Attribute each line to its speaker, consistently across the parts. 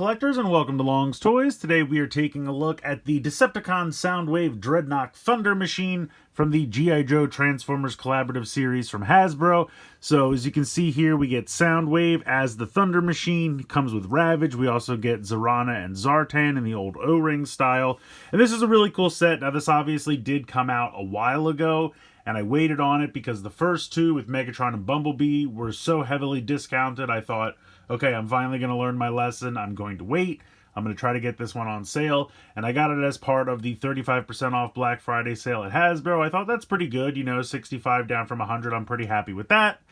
Speaker 1: collectors, and welcome to Long's Toys. Today we are taking a look at the Decepticon Soundwave Dreadnok Thunder Machine from the G.I. Joe Transformers Collaborative Series from Hasbro. So as you can see here, we get Soundwave as the Thunder Machine. It comes with Ravage. We also get Zarana and Zartan in the old O-ring style. And this is a really cool set. Now this obviously did come out a while ago, and I waited on it because the first two with Megatron and Bumblebee were so heavily discounted. I thought, okay, I'm finally going to learn my lesson. I'm going to wait. I'm going to try to get this one on sale. And I got it as part of the 35% off Black Friday sale at Hasbro. I thought that's pretty good. You know, 65 down from 100. I'm pretty happy with that.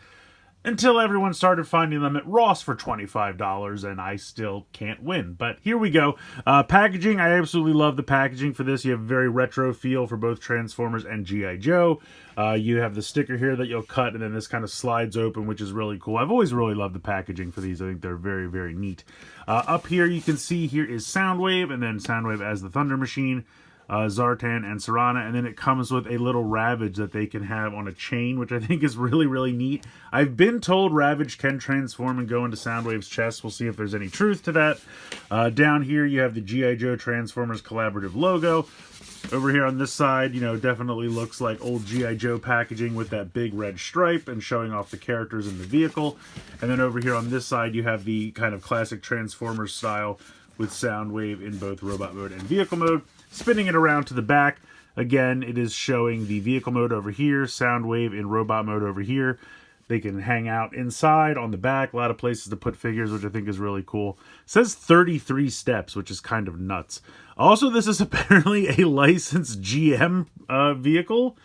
Speaker 1: Until everyone started finding them at Ross for $25, and I still can't win. But here we go. Packaging, I absolutely love the packaging for this. You have a very retro feel for both Transformers and G.I. Joe. You have the sticker here that you'll cut, and then this kind of slides open, which is really cool. I've always really loved the packaging for these. I think they're very, very neat. Up here, you can see here is Soundwave, and then Soundwave as the Thunder Machine. Zartan and Zarana, and then it comes with a little Ravage that they can have on a chain, which I think is really, really neat. I've been told Ravage can transform and go into Soundwave's chest. We'll see if there's any truth to that. Down here, you have the G.I. Joe Transformers Collaborative logo. Over here on this side, you know, definitely looks like old G.I. Joe packaging with that big red stripe and showing off the characters in the vehicle. And then over here on this side, you have the kind of classic Transformers style with Soundwave in both robot mode and vehicle mode. Spinning it around to the back, again, it is showing the vehicle mode over here, Soundwave in robot mode over here. They can hang out inside, on the back, a lot of places to put figures, which I think is really cool. It says 33 steps, which is kind of nuts. Also, this is apparently a licensed GM vehicle.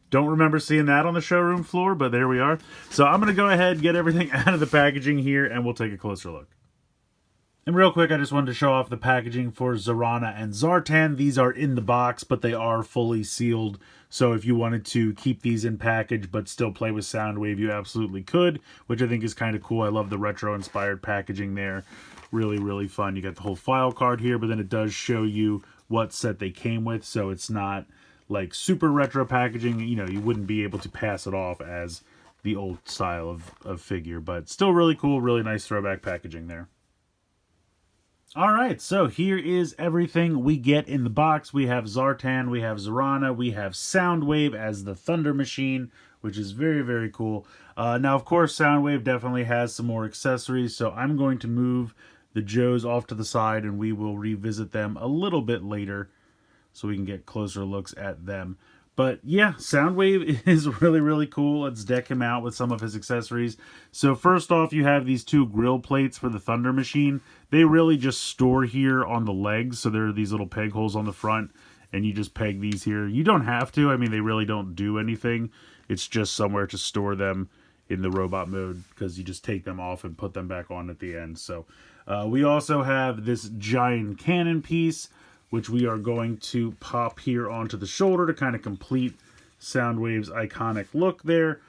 Speaker 1: Don't remember seeing that on the showroom floor, but there we are. So I'm going to go ahead and get everything out of the packaging here, and we'll take a closer look. And real quick, I just wanted to show off the packaging for Zarana and Zartan. These are in the box, but they are fully sealed. So if you wanted to keep these in package but still play with Soundwave, you absolutely could, which I think is kind of cool. I love the retro-inspired packaging there. Really, really fun. You got the whole file card here, but then it does show you what set they came with, so it's not like super retro packaging. You know, you wouldn't be able to pass it off as the old style of figure, but still really cool, really nice throwback packaging there. Alright, so here is everything we get in the box. We have Zartan, we have Zarana, we have Soundwave as the Thunder Machine, which is very, very cool. Now, of course, Soundwave definitely has some more accessories, so I'm going to move the Joes off to the side, and we will revisit them a little bit later so we can get closer looks at them. But yeah, Soundwave is really, really cool. Let's deck him out with some of his accessories. So first off, you have these two grill plates for the Thunder Machine. They really just store here on the legs. So there are these little peg holes on the front, and you just peg these here. You don't have to. I mean, they really don't do anything. It's just somewhere to store them in the robot mode, because you just take them off and put them back on at the end. So we also have this giant cannon piece, which we are going to pop here onto the shoulder to kind of complete Soundwave's iconic look there.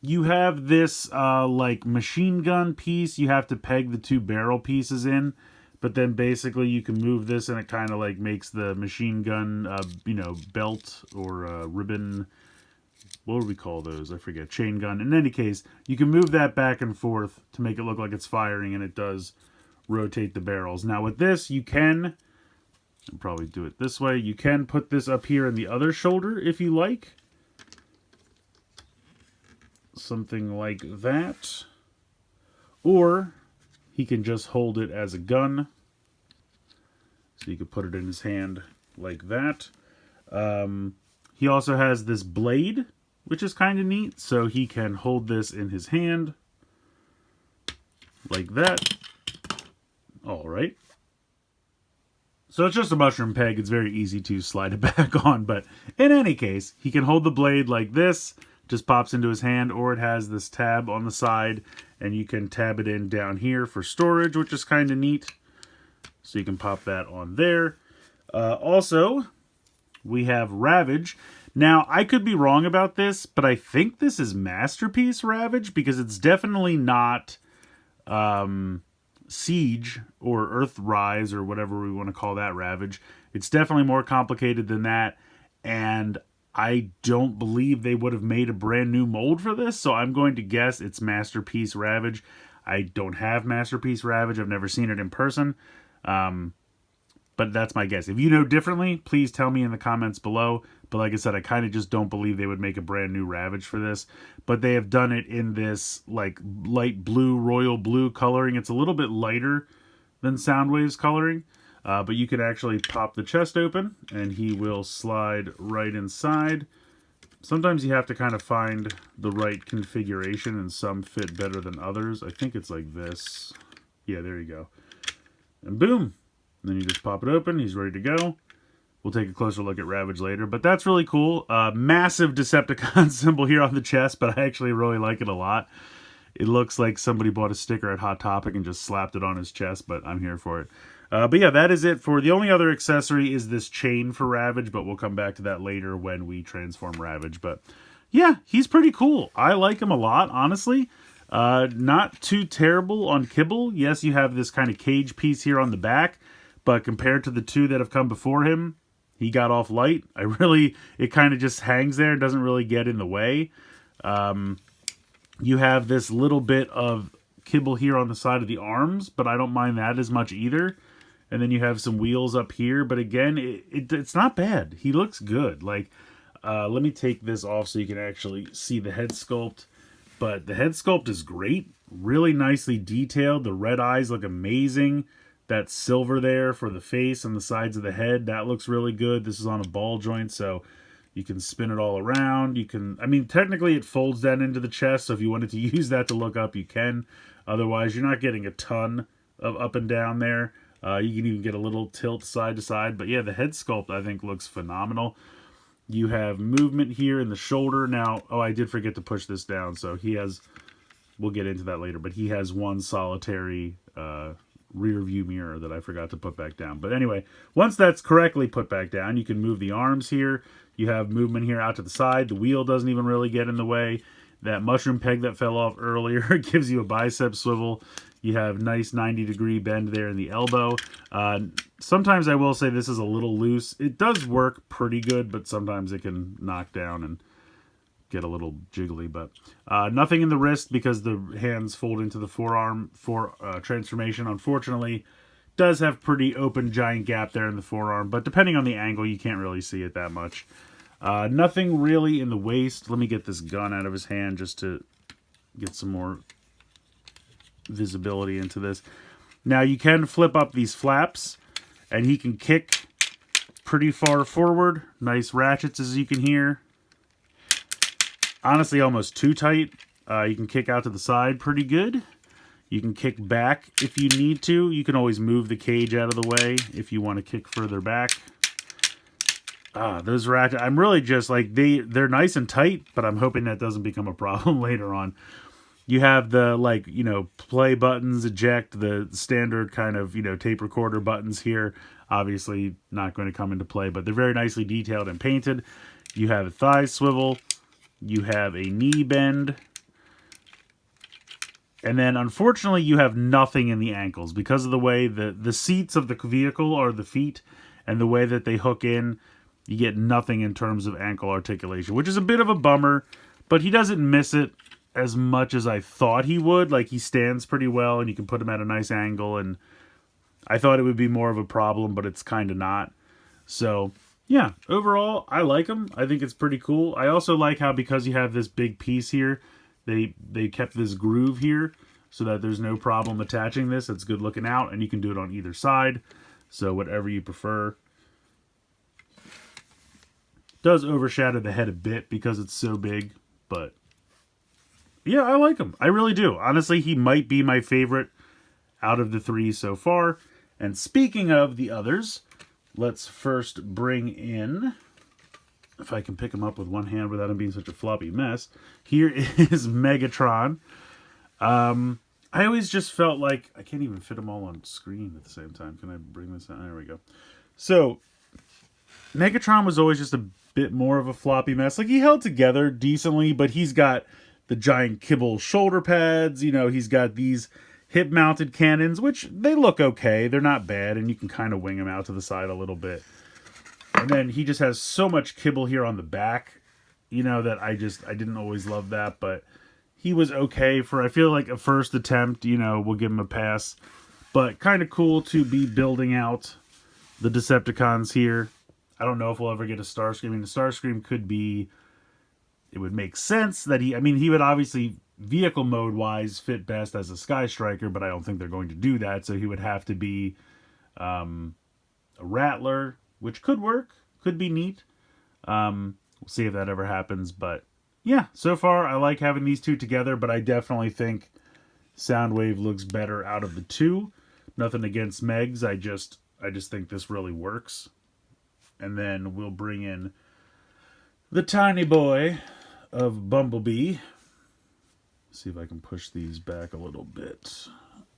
Speaker 1: You have this like machine gun piece. You have to peg the two barrel pieces in, but then basically you can move this and it kind of like makes the machine gun, you know, belt or ribbon. What would we call those? I forget. Chain gun. In any case, you can move that back and forth to make it look like it's firing, and it does rotate the barrels. Now with this, you can... I'll probably do it this way. You can put this up here in the other shoulder if you like. Something like that. Or he can just hold it as a gun. So you could put it in his hand like that. He also has this blade, which is kind of neat. So he can hold this in his hand like that. All right. So it's just a mushroom peg. It's very easy to slide it back on. But in any case, he can hold the blade like this. Just pops into his hand. Or it has this tab on the side. And you can tab it in down here for storage, which is kind of neat. So you can pop that on there. Also, we have Ravage. Now, I could be wrong about this, but I think this is Masterpiece Ravage, because it's definitely not... Siege or Earthrise or whatever we want to call that Ravage. It's definitely more complicated than that, and I don't believe they would have made a brand new mold for this, so I'm going to guess it's Masterpiece Ravage. I don't have Masterpiece Ravage. I've never seen it in person. But that's my guess. If you know differently, please tell me in the comments below. But like I said, I kind of just don't believe they would make a brand new Ravage for this. But they have done it in this like light blue, royal blue coloring. It's a little bit lighter than Soundwave's coloring. But you can actually pop the chest open and he will slide right inside. Sometimes you have to kind of find the right configuration and some fit better than others. I think it's like this. Yeah, there you go. And boom. And then you just pop it open. He's ready to go. We'll take a closer look at Ravage later. But that's really cool. Massive Decepticon symbol here on the chest, but I actually really like it a lot. It looks like somebody bought a sticker at Hot Topic and just slapped it on his chest, but I'm here for it. But yeah, that is it for... The only other accessory is this chain for Ravage, but we'll come back to that later when we transform Ravage. But yeah, he's pretty cool. I like him a lot, honestly. Not too terrible on kibble. Yes, you have this kind of cage piece here on the back, but compared to the two that have come before him, he got off light. It kind of just hangs there, doesn't really get in the way. You have this little bit of kibble here on the side of the arms, but I don't mind that as much either. And then you have some wheels up here, but again, it's not bad. He looks good. Like, let me take this off so you can actually see the head sculpt. But the head sculpt is great, really nicely detailed. The red eyes look amazing. That silver there for the face and the sides of the head, that looks really good. This is on a ball joint, so you can spin it all around. You can, I mean, technically it folds down into the chest, so if you wanted to use that to look up, you can. Otherwise, you're not getting a ton of up and down there. You can even get a little tilt side to side. But yeah, the head sculpt, I think, looks phenomenal. You have movement here in the shoulder. Now, oh, I did forget to push this down, so he has, we'll get into that later, but he has one solitary rear view mirror that I forgot to put back down. But anyway, once that's correctly put back down, you can move the arms here. You have movement here out to the side. The wheel doesn't even really get in the way. That mushroom peg that fell off earlier gives you a bicep swivel. You have nice 90-degree bend there in the elbow. Sometimes I will say this is a little loose. It does work pretty good, but sometimes it can knock down and get a little jiggly. But nothing in the wrist because the hands fold into the forearm for transformation. Unfortunately, does have pretty open giant gap there in the forearm, but depending on the angle, you can't really see it that much. Nothing really in the waist. Let me get this gun out of his hand just to get some more visibility into this. Now you can flip up these flaps and he can kick pretty far forward. Nice ratchets as you can hear. Honestly, almost too tight. You can kick out to the side pretty good. You can kick back if you need to. You can always move the cage out of the way if you want to kick further back. Those ratchets, I'm really just like, they're nice and tight, but I'm hoping that doesn't become a problem later on. You have the, like, you know, play buttons, eject, the standard kind of, you know, tape recorder buttons here. Obviously not going to come into play, but they're very nicely detailed and painted. You have a thigh swivel. You have a knee bend. And then, unfortunately, you have nothing in the ankles because of the way the seats of the vehicle are the feet, and the way that they hook in, you get nothing in terms of ankle articulation, which is a bit of a bummer, but he doesn't miss it as much as I thought he would. Like, he stands pretty well, and you can put him at a nice angle, and I thought it would be more of a problem, but it's kind of not. So, yeah, overall, I like him. I think it's pretty cool. I also like how, because you have this big piece here, they kept this groove here so that there's no problem attaching this. It's good looking out, and you can do it on either side. So whatever you prefer. Does overshadow the head a bit because it's so big, but yeah, I like him. I really do. Honestly, he might be my favorite out of the three so far. And speaking of the others, let's first bring in, if I can pick him up with one hand without him being such a floppy mess. Here is Megatron. I always just felt like I can't even fit them all on screen at the same time. Can I bring this out? There we go. So Megatron was always just a bit more of a floppy mess. Like, he held together decently, but he's got the giant kibble shoulder pads. You know, he's got these hip-mounted cannons, which they look okay. They're not bad, and you can kind of wing them out to the side a little bit. And then he just has so much kibble here on the back, you know, that I didn't always love that, but he was okay for, I feel like, a first attempt. You know, we'll give him a pass. But kind of cool to be building out the Decepticons here. I don't know if we'll ever get a Starscream. I mean, the Starscream could be... It would make sense that he... I mean, he would obviously, vehicle mode-wise, fit best as a Sky Striker, but I don't think they're going to do that. So he would have to be a Rattler, which could work. Could be neat. We'll see if that ever happens. But yeah, so far I like having these two together, but I definitely think Soundwave looks better out of the two. Nothing against Megs. I just think this really works. And then we'll bring in the tiny boy of Bumblebee. See if I can push these back a little bit.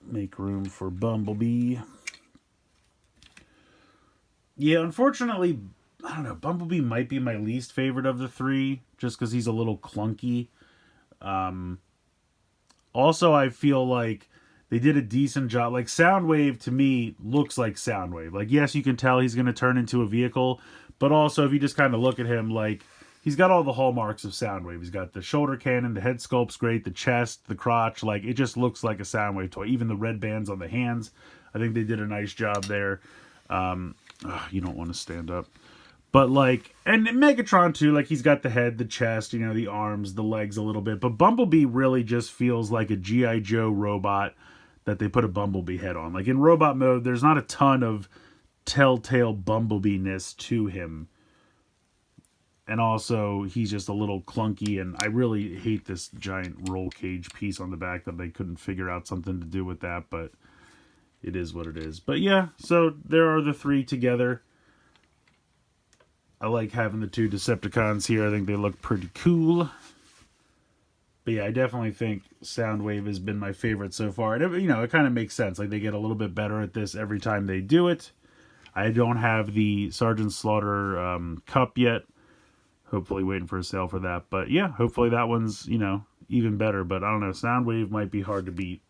Speaker 1: Make room for Bumblebee. Yeah, unfortunately, I don't know, Bumblebee might be my least favorite of the three, just because he's a little clunky. Also, I feel like they did a decent job. Like, Soundwave, to me, looks like Soundwave. Like, yes, you can tell he's going to turn into a vehicle, but also, if you just kind of look at him, like, he's got all the hallmarks of Soundwave. He's got the shoulder cannon, the head sculpt's great, the chest, the crotch. Like, it just looks like a Soundwave toy. Even the red bands on the hands, I think they did a nice job there. You don't want to stand up. But, like, and Megatron, too, like, he's got the head, the chest, you know, the arms, the legs a little bit. But Bumblebee really just feels like a G.I. Joe robot that they put a Bumblebee head on. Like, in robot mode, there's not a ton of telltale Bumblebee-ness to him. And also, he's just a little clunky, and I really hate this giant roll cage piece on the back that they couldn't figure out something to do with that, but it is what it is. But yeah, so there are the three together. I like having the two Decepticons here. I think they look pretty cool. But yeah, I definitely think Soundwave has been my favorite so far. And, you know, it kind of makes sense. Like, they get a little bit better at this every time they do it. I don't have the Sergeant Slaughter cup yet. Hopefully waiting for a sale for that. But yeah, hopefully that one's, you know, even better. But I don't know, Soundwave might be hard to beat.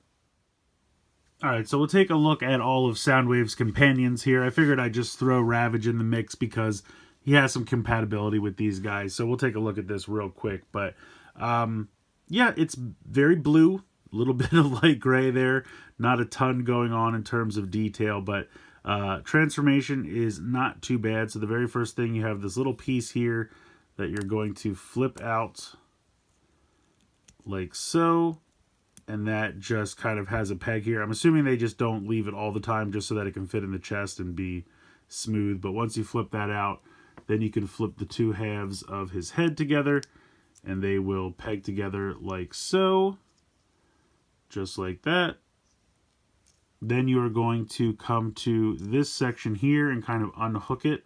Speaker 1: Alright, so we'll take a look at all of Soundwave's companions here. I figured I'd just throw Ravage in the mix because he has some compatibility with these guys. So we'll take a look at this real quick. But yeah, it's very blue. A little bit of light gray there. Not a ton going on in terms of detail. But transformation is not too bad. So the very first thing, you have this little piece here that you're going to flip out like so. And that just kind of has a peg here. I'm assuming they just don't leave it all the time just so that it can fit in the chest and be smooth. But once you flip that out, then you can flip the two halves of his head together, and they will peg together like so. Just like that. Then you are going to come to this section here and kind of unhook it.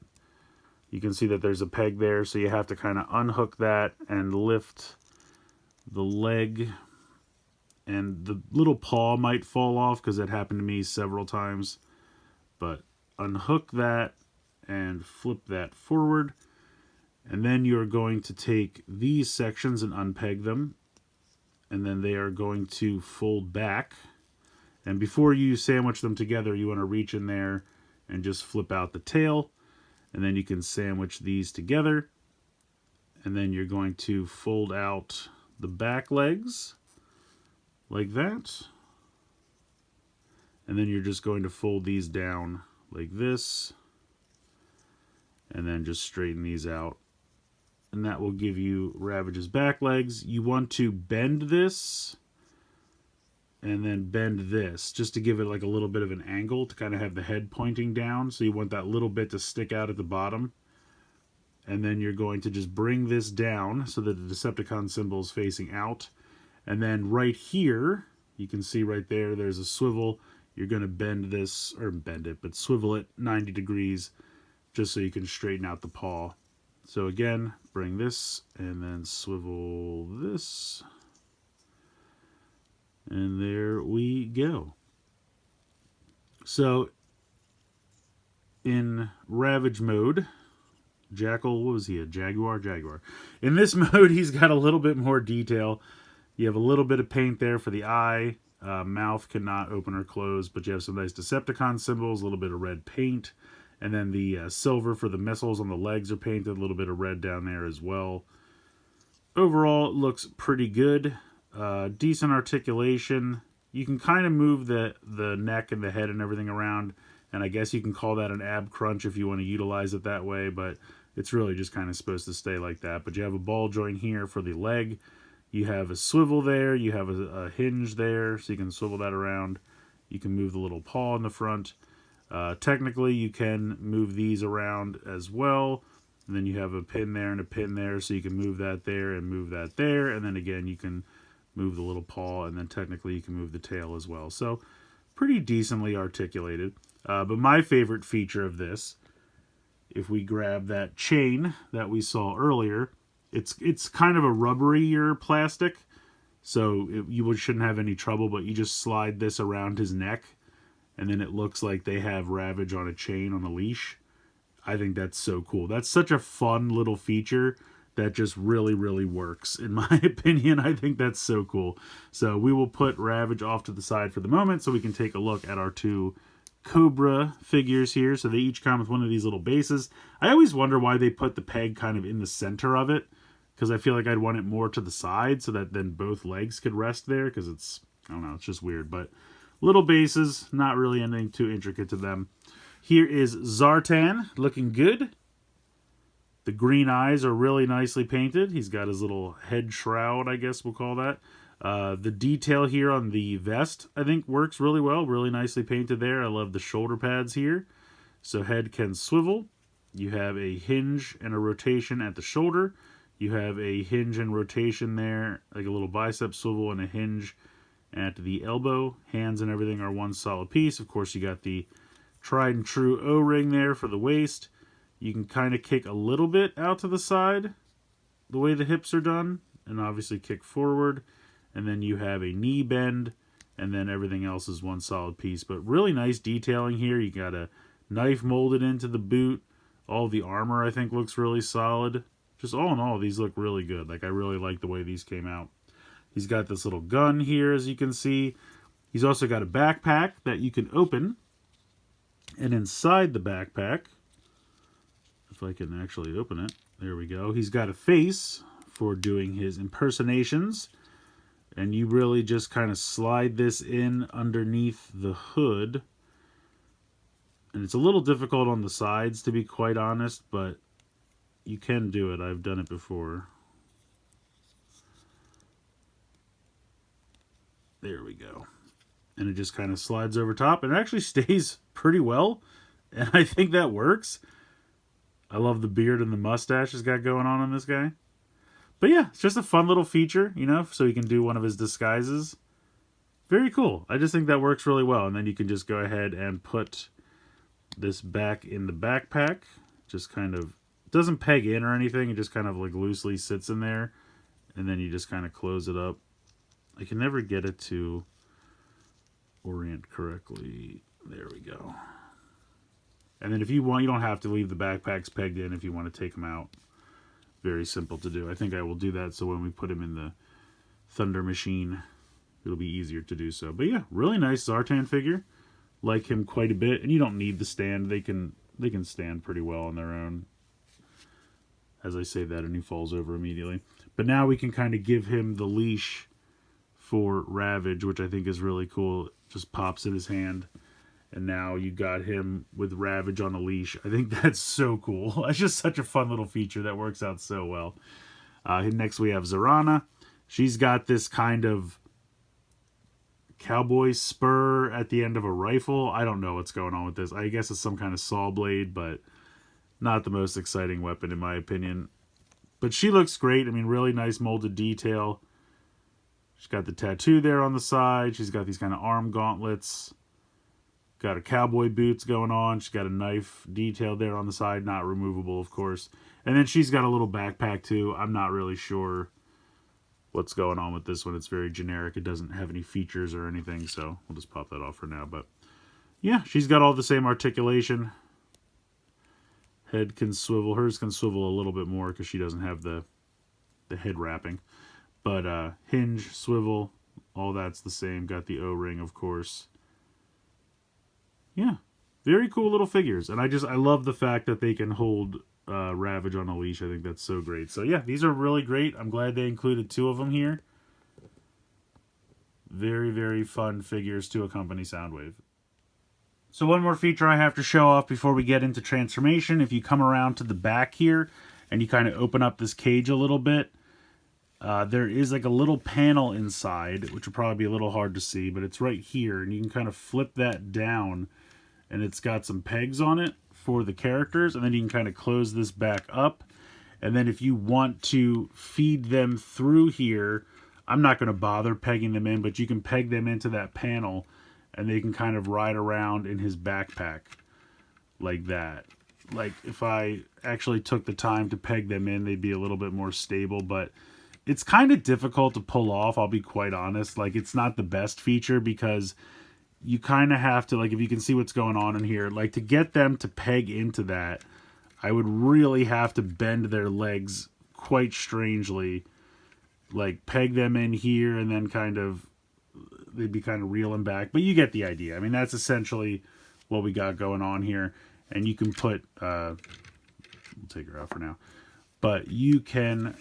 Speaker 1: You can see that there's a peg there, so you have to kind of unhook that and lift the leg. And the little paw might fall off because that happened to me several times. But unhook that and flip that forward. And then you're going to take these sections and unpeg them. And then they are going to fold back. And before you sandwich them together, you want to reach in there and just flip out the tail. And then you can sandwich these together. And then you're going to fold out the back legs like that. And then you're just going to fold these down like this. And then just straighten these out. And that will give you Ravage's back legs. You want to bend this and then bend this just to give it like a little bit of an angle to kind of have the head pointing down. So you want that little bit to stick out at the bottom. And then you're going to just bring this down so that the Decepticon symbol is facing out. And then right here, you can see right there, there's a swivel. You're going to bend this, or bend it, but swivel it 90 degrees just so you can straighten out the paw. So again, bring this and then swivel this. And there we go. So in Ravage mode, Jackal, what was he, a Jaguar? Jaguar. In this mode, he's got a little bit more detail. You have a little bit of paint there for the eye. Mouth cannot open or close, but you have some nice Decepticon symbols, a little bit of red paint. And then the silver for the missiles on the legs are painted, a little bit of red down there as well. Overall, it looks pretty good. Decent articulation. You can kind of move the neck and the head and everything around, and I guess you can call that an ab crunch if you want to utilize it that way, but it's really just kind of supposed to stay like that. But you have a ball joint here for the leg. You have a swivel there. You have a hinge there, so you can swivel that around. You can move the little paw in the front. Technically, you can move these around as well. And then you have a pin there and a pin there, so you can move that there and move that there. And then again, you can move the little paw, and then technically you can move the tail as well. So pretty decently articulated. But my favorite feature of this, if we grab that chain that we saw earlier, it's kind of a rubberier plastic, so you shouldn't have any trouble, but you just slide this around his neck, and then it looks like they have Ravage on a chain on a leash. I think that's so cool. That's such a fun little feature that just really, really works. In my opinion, I think that's so cool. So we will put Ravage off to the side for the moment so we can take a look at our two Cobra figures here. So they each come with one of these little bases. I always wonder why they put the peg kind of in the center of it, because I feel like I'd want it more to the side so that then both legs could rest there, because it's, I don't know, it's just weird. But little bases, not really anything too intricate to them. Here is Zartan, looking good. The green eyes are really nicely painted. He's got his little head shroud, I guess we'll call that. The detail here on the vest, I think, works really well. Really nicely painted there. I love the shoulder pads here. So head can swivel. You have a hinge and a rotation at the shoulder. You have a hinge and rotation there, like a little bicep swivel and a hinge at the elbow. Hands and everything are one solid piece. Of course, you got the tried and true O-ring there for the waist. You can kind of kick a little bit out to the side, the way the hips are done, and obviously kick forward. And then you have a knee bend, and then everything else is one solid piece. But really nice detailing here. You got a knife molded into the boot. All the armor, I think, looks really solid. Just all in all, these look really good. Like, I really like the way these came out. He's got this little gun here, as you can see. He's also got a backpack that you can open. And inside the backpack, if I can actually open it, there we go. He's got a face for doing his impersonations. And you really just kind of slide this in underneath the hood. And it's a little difficult on the sides, to be quite honest, but you can do it. I've done it before. There we go. And it just kind of slides over top. And it actually stays pretty well. And I think that works. I love the beard and the mustache he's got going on this guy. But yeah, it's just a fun little feature, you know, so he can do one of his disguises. Very cool. I just think that works really well. And then you can just go ahead and put this back in the backpack. Just kind of, doesn't peg in or anything. It just kind of like loosely sits in there. And then you just kind of close it up. I can never get it to orient correctly. There we go. And then if you want, you don't have to leave the backpacks pegged in if you want to take them out. Very simple to do. I think I will do that so when we put him in the Thunder Machine, it'll be easier to do so. But yeah, really nice Zartan figure. Like him quite a bit. And you don't need the stand. They can stand pretty well on their own. As I say that, and he falls over immediately. But now we can kind of give him the leash for Ravage, which I think is really cool. It just pops in his hand. And now you got him with Ravage on a leash. I think that's so cool. It's just such a fun little feature that works out so well. Next we have Zarana. She's got this kind of cowboy spur at the end of a rifle. I don't know what's going on with this. I guess it's some kind of saw blade, but not the most exciting weapon in my opinion. But she looks great. I mean, really nice molded detail. She's got the tattoo there on the side. She's got these kind of arm gauntlets. Got her cowboy boots going on. She's got a knife detail there on the side. Not removable, of course. And then she's got a little backpack, too. I'm not really sure what's going on with this one. It's very generic. It doesn't have any features or anything, so we'll just pop that off for now. But, yeah, she's got all the same articulation. Head can swivel. Hers can swivel a little bit more because she doesn't have the head wrapping. But hinge, swivel, all that's the same. Got the O-ring, of course. Yeah, very cool little figures. And I love the fact that they can hold Ravage on a leash. I think that's so great. So yeah, these are really great. I'm glad they included two of them here. Very, very fun figures to accompany Soundwave. So one more feature I have to show off before we get into transformation. If you come around to the back here and you kind of open up this cage a little bit, there is like a little panel inside, which will probably be a little hard to see, but it's right here, and you can kind of flip that down, and it's got some pegs on it for the characters, and then you can kind of close this back up, and then if you want to feed them through here, I'm not going to bother pegging them in, but you can peg them into that panel, and they can kind of ride around in his backpack like that. Like, if I actually took the time to peg them in, they'd be a little bit more stable, but it's kind of difficult to pull off, I'll be quite honest. Like, it's not the best feature because you kind of have to, like, if you can see what's going on in here, like, to get them to peg into that, I would really have to bend their legs quite strangely. Like, peg them in here and then kind of, they'd be kind of reeling back. But you get the idea. I mean, that's essentially what we got going on here. And you can put, we'll take her out for now. But you can,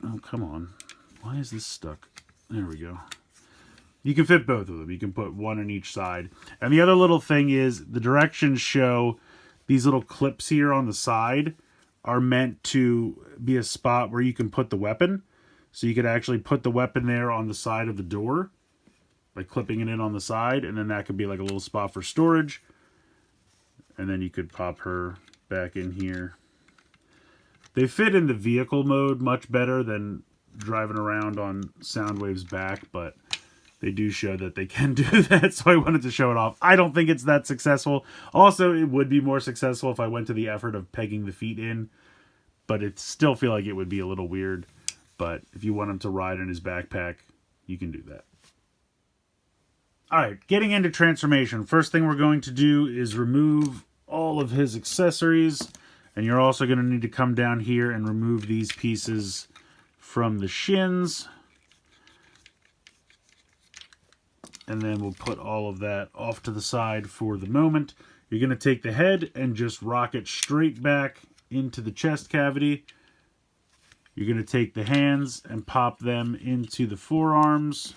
Speaker 1: oh, come on. Why is this stuck? There we go. You can fit both of them. You can put one on each side. And the other little thing is the directions show these little clips here on the side are meant to be a spot where you can put the weapon. So you could actually put the weapon there on the side of the door, like clipping it in on the side, and then that could be like a little spot for storage. And then you could pop her back in here. They fit in the vehicle mode much better than driving around on Soundwave's back, but they do show that they can do that, so I wanted to show it off. I don't think it's that successful. Also, it would be more successful if I went to the effort of pegging the feet in, but it still feel like it would be a little weird. But if you want him to ride in his backpack, you can do that. Alright, getting into transformation. First thing we're going to do is remove all of his accessories, and you're also going to need to come down here and remove these pieces from the shins. And then we'll put all of that off to the side for the moment. You're going to take the head and just rock it straight back into the chest cavity. You're going to take the hands and pop them into the forearms.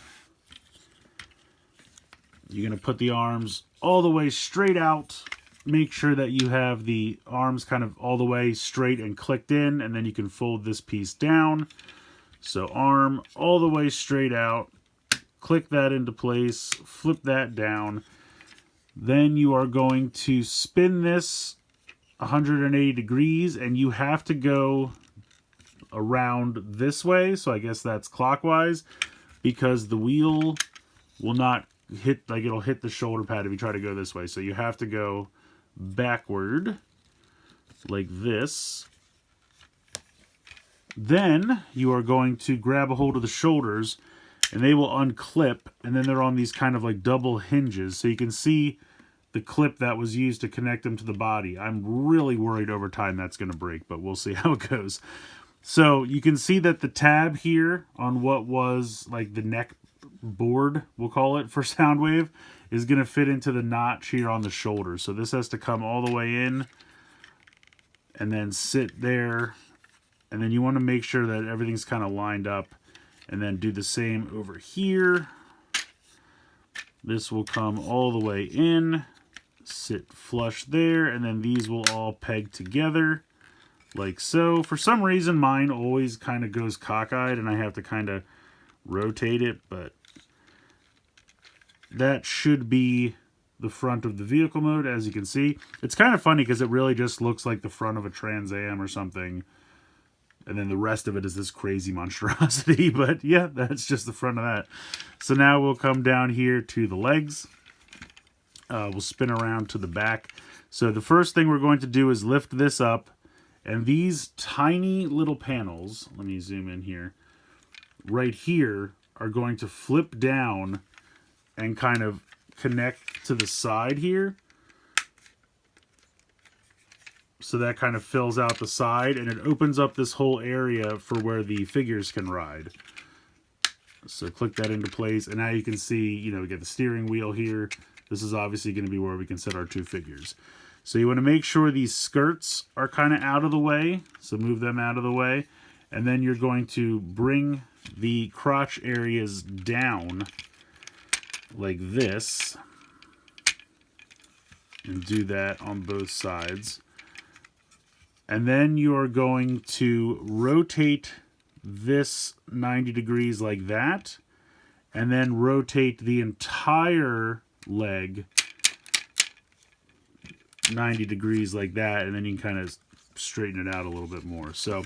Speaker 1: You're going to put the arms all the way straight out. Make sure that you have the arms kind of all the way straight and clicked in, and then you can fold this piece down. So arm all the way straight out. Click that into place, flip that down. Then you are going to spin this 180 degrees, and you have to go around this way. So I guess that's clockwise, because the wheel will not hit, like it'll hit the shoulder pad if you try to go this way. So you have to go backward like this. Then you are going to grab a hold of the shoulders, and they will unclip, and then they're on these kind of like double hinges. So you can see the clip that was used to connect them to the body. I'm really worried over time that's going to break, but we'll see how it goes. So you can see that the tab here on what was like the neck board, we'll call it, for Soundwave, is going to fit into the notch here on the shoulder. So this has to come all the way in and then sit there. And then you want to make sure that everything's kind of lined up. And then do the same over here. This will come all the way in, sit flush there, and then these will all peg together like so. For some reason, mine always kind of goes cockeyed, and I have to kind of rotate it, but that should be the front of the vehicle mode, as you can see. It's kind of funny because it really just looks like the front of a Trans Am or something. And then the rest of it is this crazy monstrosity. But yeah, that's just the front of that. So now we'll come down here to the legs. We'll spin around to the back. So the first thing we're going to do is lift this up. And these tiny little panels, let me zoom in here, right here are going to flip down and kind of connect to the side here. So that kind of fills out the side, and it opens up this whole area for where the figures can ride. So click that into place, and now you can see, you know, we get the steering wheel here. This is obviously going to be where we can set our two figures. So you want to make sure these skirts are kind of out of the way. So move them out of the way. And then you're going to bring the crotch areas down like this, and do that on both sides. And then you are going to rotate this 90 degrees like that, and then rotate the entire leg 90 degrees like that, and then you can kind of straighten it out a little bit more. So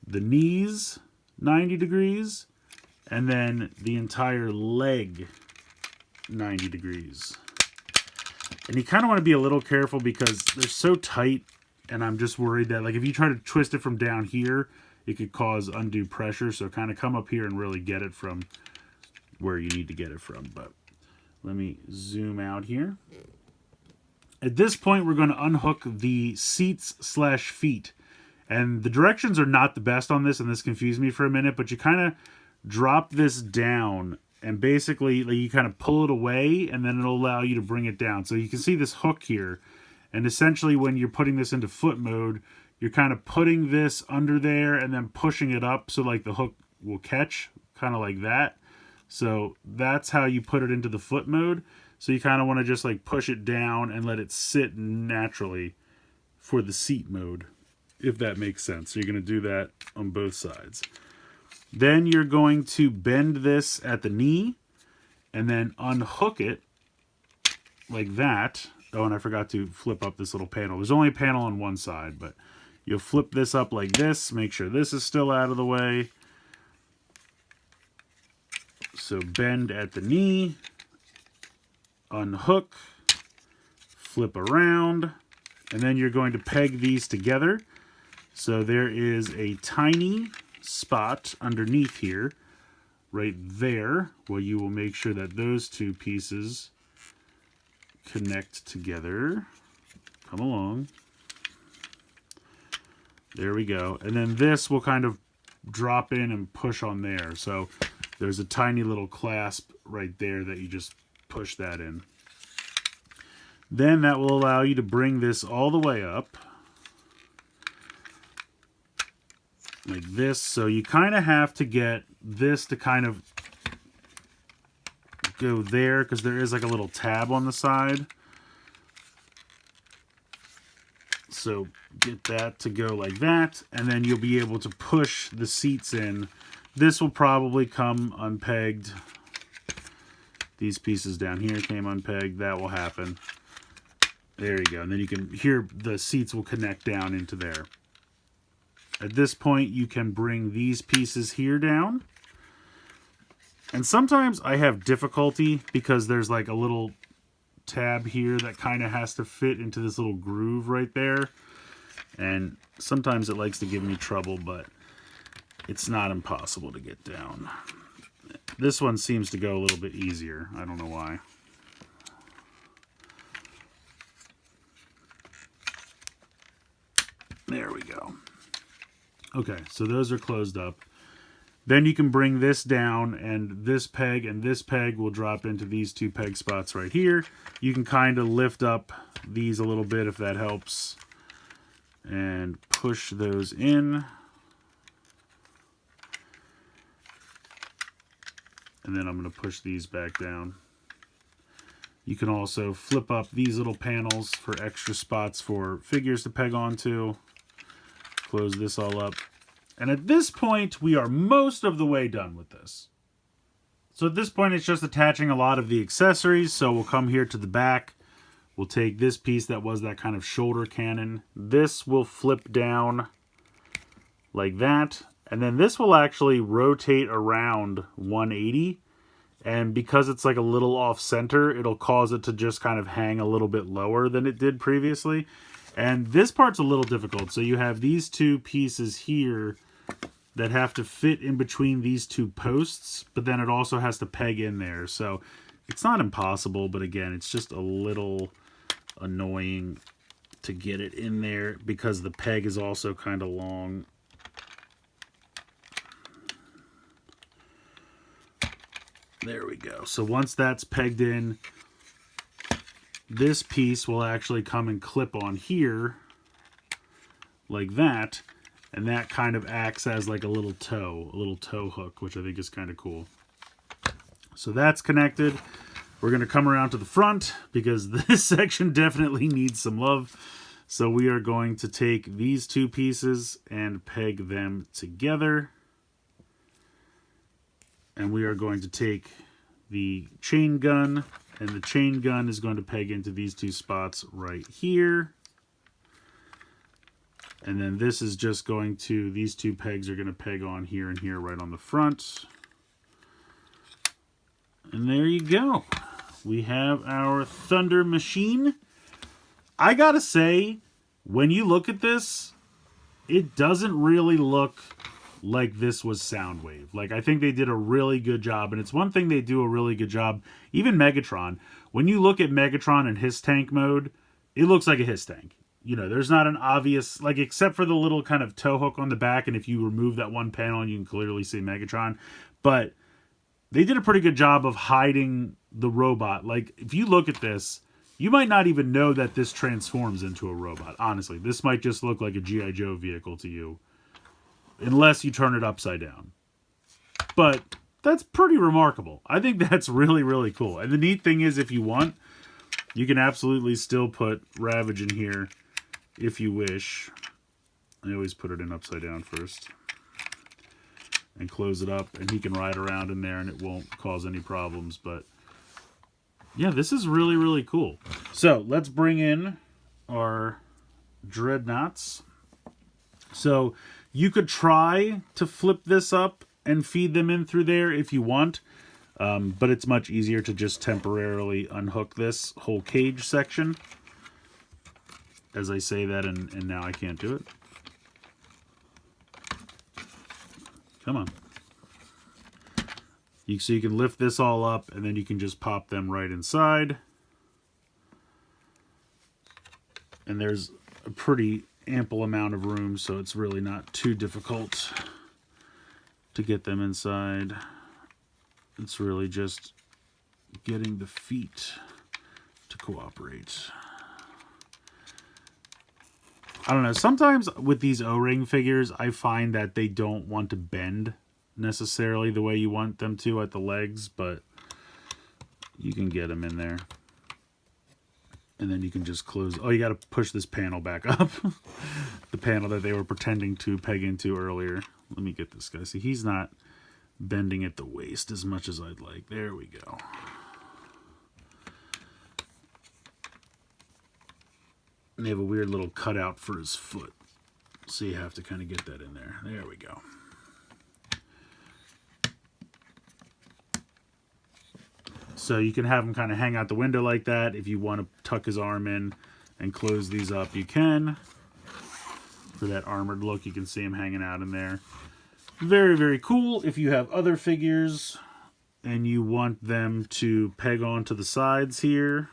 Speaker 1: the knees 90 degrees, and then the entire leg 90 degrees. And you kind of want to be a little careful because they're so tight, and I'm just worried that, like, if you try to twist it from down here, it could cause undue pressure. So kind of come up here and really get it from where you need to get it from. But let me zoom out here. At this point, we're going to unhook the seats / feet. And the directions are not the best on this, and this confused me for a minute, but you kind of drop this down, and basically like, you kind of pull it away, and then it'll allow you to bring it down. So you can see this hook here, and essentially when you're putting this into foot mode, you're kind of putting this under there and then pushing it up so like the hook will catch, kind of like that. So that's how you put it into the foot mode. So you kind of want to just like push it down and let it sit naturally for the seat mode, if that makes sense. So you're going to do that on both sides. Then you're going to bend this at the knee and then unhook it like that. Oh, and I forgot to flip up this little panel. There's only a panel on one side, but you'll flip this up like this. Make sure this is still out of the way. So bend at the knee, unhook, flip around, and then you're going to peg these together. So there is a tiny spot underneath here, right there, where you will make sure that those two pieces connect together. Come along. There we go. And then this will kind of drop in and push on there. So there's a tiny little clasp right there that you just push that in. Then that will allow you to bring this all the way up like this. So you kind of have to get this to kind of go there because there is like a little tab on the side. So get that to go like that, and then you'll be able to push the seats in. This will probably come unpegged. These pieces down here came unpegged. That will happen. There you go. And then you can hear the seats will connect down into there. At this point, you can bring these pieces here down. And sometimes I have difficulty because there's like a little tab here that kind of has to fit into this little groove right there. And sometimes it likes to give me trouble, but it's not impossible to get down. This one seems to go a little bit easier. I don't know why. There we go. Okay, so those are closed up. Then you can bring this down, and this peg will drop into these two peg spots right here. You can kind of lift up these a little bit if that helps, and push those in. And then I'm going to push these back down. You can also flip up these little panels for extra spots for figures to peg onto. Close this all up. And at this point, we are most of the way done with this. So at this point, it's just attaching a lot of the accessories. So we'll come here to the back. We'll take this piece that was that kind of shoulder cannon. This will flip down like that. And then this will actually rotate around 180. And because it's like a little off center, it'll cause it to just kind of hang a little bit lower than it did previously. And this part's a little difficult. So you have these two pieces here that have to fit in between these two posts, but then it also has to peg in there. So it's not impossible, but again, it's just a little annoying to get it in there because the peg is also kind of long. There we go. So once that's pegged in, this piece will actually come and clip on here like that, and that kind of acts as like a little toe hook, which I think is kind of cool. So that's connected. We're going to come around to the front because this section definitely needs some love. So we are going to take these two pieces and peg them together. And we are going to take the chain gun, and the chain gun is going to peg into these two spots right here. And then this is just going to, these two pegs are going to peg on here and here right on the front. And there you go. We have our Thunder Machine. I gotta say, when you look at this, it doesn't really look like this was Soundwave. Like, I think they did a really good job, and it's one thing they do a really good job. Even Megatron, when you look at Megatron in his tank mode, it looks like a his tank. You know, there's not an obvious, like, except for the little kind of tow hook on the back, and if you remove that one panel, you can clearly see Megatron. But they did a pretty good job of hiding the robot. Like, if you look at this, you might not even know that this transforms into a robot. Honestly, this might just look like a G.I. Joe vehicle to you, unless you turn it upside down. But that's pretty remarkable. I think that's really, really cool. And the neat thing is, if you want, you can absolutely still put Ravage in here if you wish. I always put it in upside down first. And close it up, and he can ride around in there and it won't cause any problems. But yeah, this is really, really cool. So let's bring in our Dreadnoks. So you could try to flip this up and feed them in through there if you want, but it's much easier to just temporarily unhook this whole cage section. As I say that, and now I can't do it. Come on. So you can lift this all up, and then you can just pop them right inside. And there's a pretty ample amount of room, so it's really not too difficult to get them inside. It's really just getting the feet to cooperate. I don't know, sometimes with these O-ring figures, I find that they don't want to bend necessarily the way you want them to at the legs, but you can get them in there. And then you can just close. Oh, you got to push this panel back up. The panel that they were pretending to peg into earlier. Let me get this guy. See, he's not bending at the waist as much as I'd like. There we go. And they have a weird little cutout for his foot. So you have to kind of get that in there. There we go. So you can have him kind of hang out the window like that. If you want to tuck his arm in and close these up, you can. For that armored look, you can see him hanging out in there. Very, very cool. If you have other figures and you want them to peg onto the sides here,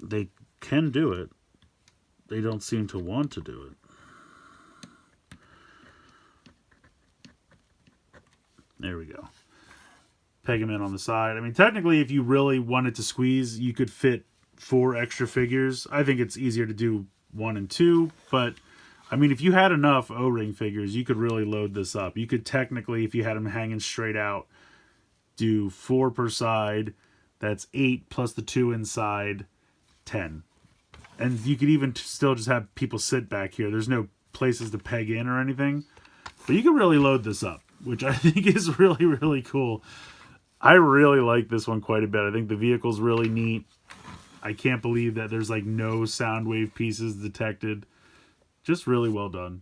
Speaker 1: they can do it. They don't seem to want to do it. There we go. Peg them in on the side. I mean, technically, if you really wanted to squeeze, you could fit 4 extra figures. I think it's easier to do 1 and 2, but I mean, if you had enough O-ring figures, you could really load this up. You could technically, if you had them hanging straight out, do 4 per side. That's 8 plus the 2 inside, 10. And you could even still just have people sit back here. There's no places to peg in or anything, but you can really load this up, which I think is really, really cool. I really like this one quite a bit. I think the vehicle's really neat. I can't believe that there's like no Soundwave pieces detected. Just really well done.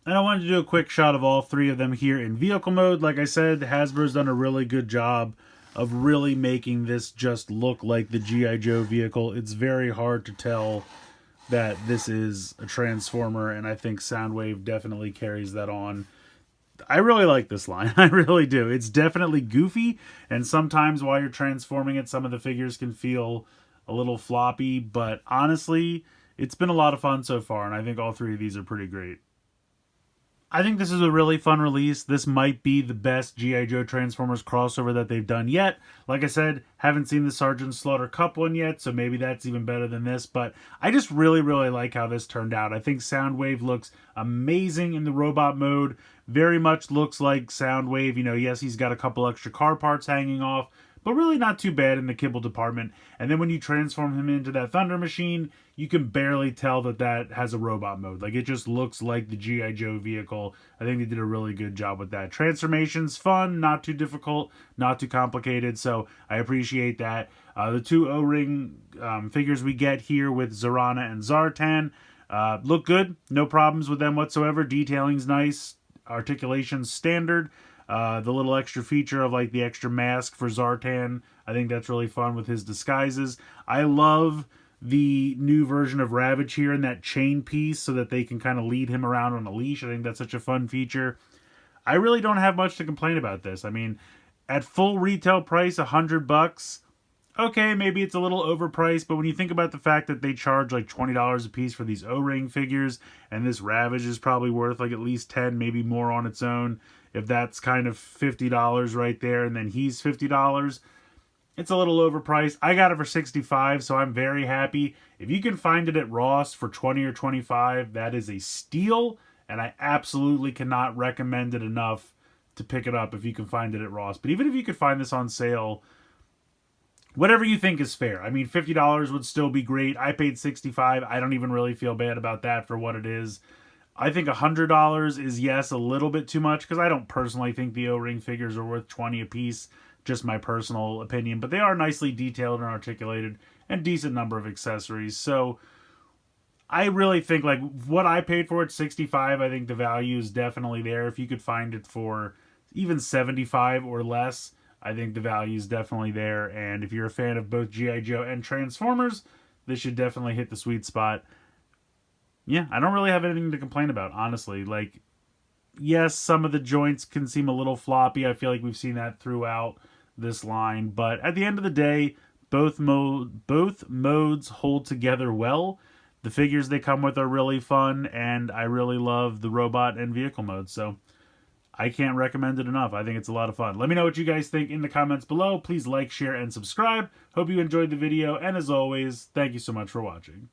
Speaker 1: And I wanted to do a quick shot of all 3 of them here in vehicle mode. Like I said, Hasbro's done a really good job of really making this just look like the G.I. Joe vehicle. It's very hard to tell that this is a Transformer, and I think Soundwave definitely carries that on. I really like this line. I really do. It's definitely goofy, and sometimes while you're transforming it, some of the figures can feel a little floppy, but honestly, it's been a lot of fun so far, and I think all 3 of these are pretty great. I think this is a really fun release. This might be the best G.I. Joe Transformers crossover that they've done yet. Like I said, haven't seen the Sergeant Slaughter Cup one yet, so maybe that's even better than this. But I just really, really like how this turned out. I think Soundwave looks amazing in the robot mode. Very much looks like Soundwave. You know, yes, he's got a couple extra car parts hanging off, but really not too bad in the kibble department. And then when you transform him into that Thunder Machine, you can barely tell that that has a robot mode. Like, it just looks like the G.I. Joe vehicle. I think they did a really good job with that. Transformation's fun, not too difficult, not too complicated, so I appreciate that. The two O-ring figures we get here with Zarana and Zartan look good. No problems with them whatsoever. Detailing's nice. Articulation's standard. The little extra feature of like the extra mask for Zartan, I think that's really fun with his disguises. I love the new version of Ravage here in that chain piece so that they can kind of lead him around on a leash. I think that's such a fun feature. I really don't have much to complain about this. I mean, at full retail price, $100, okay, maybe it's a little overpriced, but when you think about the fact that they charge like $20 a piece for these O-ring figures, and this Ravage is probably worth like at least $10, maybe more on its own, if that's kind of $50 right there, and then he's $50, it's a little overpriced. I got it for $65, so I'm very happy. If you can find it at Ross for $20 or $25, that is a steal, and I absolutely cannot recommend it enough to pick it up if you can find it at Ross. But even if you could find this on sale, whatever you think is fair. I mean, $50 would still be great. I paid $65. I don't even really feel bad about that for what it is. I think $100 is, yes, a little bit too much, because I don't personally think the O-ring figures are worth $20 a piece. Just my personal opinion. But they are nicely detailed and articulated, and decent number of accessories. So I really think, like, what I paid for it, $65, I think the value is definitely there. If you could find it for even $75 or less, I think the value is definitely there. And if you're a fan of both G.I. Joe and Transformers, this should definitely hit the sweet spot. Yeah, I don't really have anything to complain about, honestly. Like, yes, some of the joints can seem a little floppy. I feel like we've seen that throughout this line. But at the end of the day, both modes hold together well. The figures they come with are really fun, and I really love the robot and vehicle modes. So I can't recommend it enough. I think it's a lot of fun. Let me know what you guys think in the comments below. Please like, share, and subscribe. Hope you enjoyed the video. And as always, thank you so much for watching.